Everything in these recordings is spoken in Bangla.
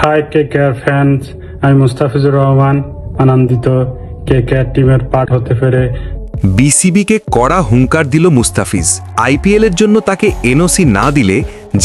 হাই কেকেআর ফ্যান্স, আমি মুস্তাফিজুর রহমান। আনন্দিত কেকেআর টিমের পার্ট হতে পেরে। বিসিবিকে কড়া হুঙ্কার দিল মুস্তাফিজ। আইপিএলের জন্য তাকে এনওসি না দিলে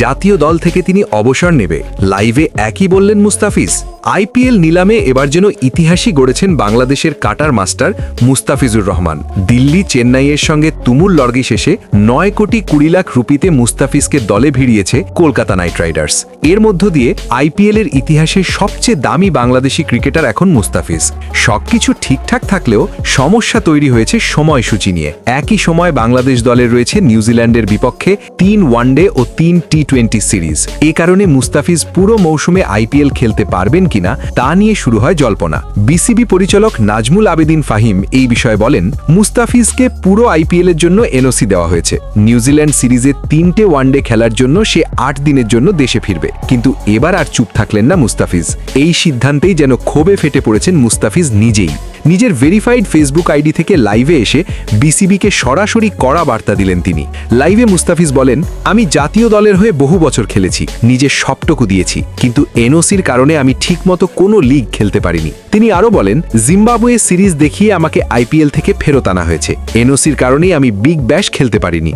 জাতীয় দল থেকে তিনি অবসর নেবে। লাইভে একই বললেন মুস্তাফিজ। আইপিএল নিলামে এবার যেন ইতিহাসই গড়েছেন বাংলাদেশের কাটার মাস্টার মুস্তাফিজুর রহমান। দিল্লি চেন্নাইয়ের সঙ্গে তুমুল লড়াই শেষে ৯ কোটি ২০ লাখ রুপিতে মুস্তাফিজকে দলে ভিড়িয়েছে কলকাতা নাইট রাইডার্স। এর মধ্য দিয়ে আইপিএলের ইতিহাসে সবচেয়ে দামি বাংলাদেশি ক্রিকেটার এখন মুস্তাফিজ। সবকিছু ঠিকঠাক থাকলেও সমস্যা তৈরি হয়েছে সময়সূচি নিয়ে। একই সময় বাংলাদেশ দলের রয়েছে নিউজিল্যান্ডের বিপক্ষে ৩ ওয়ানডে ও ৩ টি-20 সিরিজ। এ কারণে মুস্তাফিজ পুরো মৌসুমে আইপিএল খেলতে পারবেন কিনা তা নিয়ে শুরু হয় জল্পনা। বিসিবি পরিচালক নাজমুল আবেদিন ফাহিম এই বিষয়ে বলেন, মুস্তাফিজকে পুরো আইপিএলের জন্য এনওসি দেওয়া হয়েছে। নিউজিল্যান্ড সিরিজে ৩টে ওয়ানডে খেলার জন্য সে ৮ দিনের জন্য দেশে ফিরবে। কিন্তু এবার আর চুপ থাকলেন না মুস্তাফিজ। এই সিদ্ধান্তেই যেন ক্ষোভে ফেটে পড়েছেন মুস্তাফিজ নিজেই। নিজের ভেরিফাইড ফেসবুক আইডি থেকে লাইভে এসে বিসিবিকে সরাসরি কড়া বার্তা দিলেন তিনি। লাইভে মুস্তাফিজ বলেন, আমি জাতীয় দলের হয়ে বহু বছর খেলেছি, নিজের সবটুকু দিয়েছি, কিন্তু এনওসির কারণে আমি ঠিকমতো কোনো লিগ খেলতে পারিনি। তিনি আরও বলেন, জিম্বাবুয়ে সিরিজ দেখিয়ে আমাকে আইপিএল থেকে ফেরত আনা হয়েছে। এনওসির কারণেই আমি বিগ ব্যাশ খেলতে পারিনি।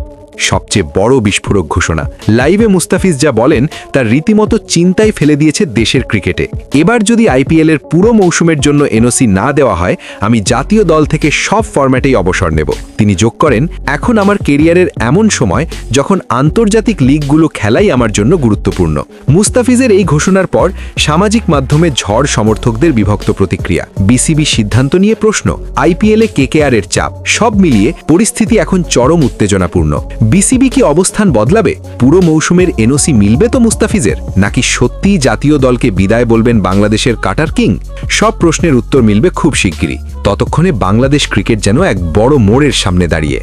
সবচেয়ে বড় বিস্ফোরক ঘোষণা। লাইভে মুস্তাফিজ যা বলেন তার রীতিমতো চিন্তায় ফেলে দিয়েছে দেশের ক্রিকেটে। এবার যদি আইপিএলের পুরো মৌসুমের জন্য এনওসি না দেওয়া হয়, আমি জাতীয় দল থেকে সব ফরম্যাটেই অবসর নেব। তিনি যোগ করেন, এখন আমার কেরিয়ারের এমন সময় যখন আন্তর্জাতিক লিগগুলো খেলাই আমার জন্য গুরুত্বপূর্ণ। মুস্তাফিজের এই ঘোষণার পর সামাজিক মাধ্যমে ঝড় সমর্থকদের বিভক্ত প্রতিক্রিয়া। বিসিবি সিদ্ধান্ত নিয়ে প্রশ্ন, আইপিএলে কেকেআরের চাপ, সব মিলিয়ে পরিস্থিতি এখন চরম উত্তেজনাপূর্ণ। বিসিবি কি অবস্থান বদলাবে? পুরো মৌসুমের এনওসি মিলবে তো মুস্তাফিজের, নাকি সত্যিই জাতীয় দলকে বিদায় বলবেন বাংলাদেশের কাটার কিং? সব প্রশ্নের উত্তর মিলবে খুব শিগগিরই। ততক্ষণে বাংলাদেশ ক্রিকেট যেন এক বড় মোড়ের সামনে দাঁড়িয়ে।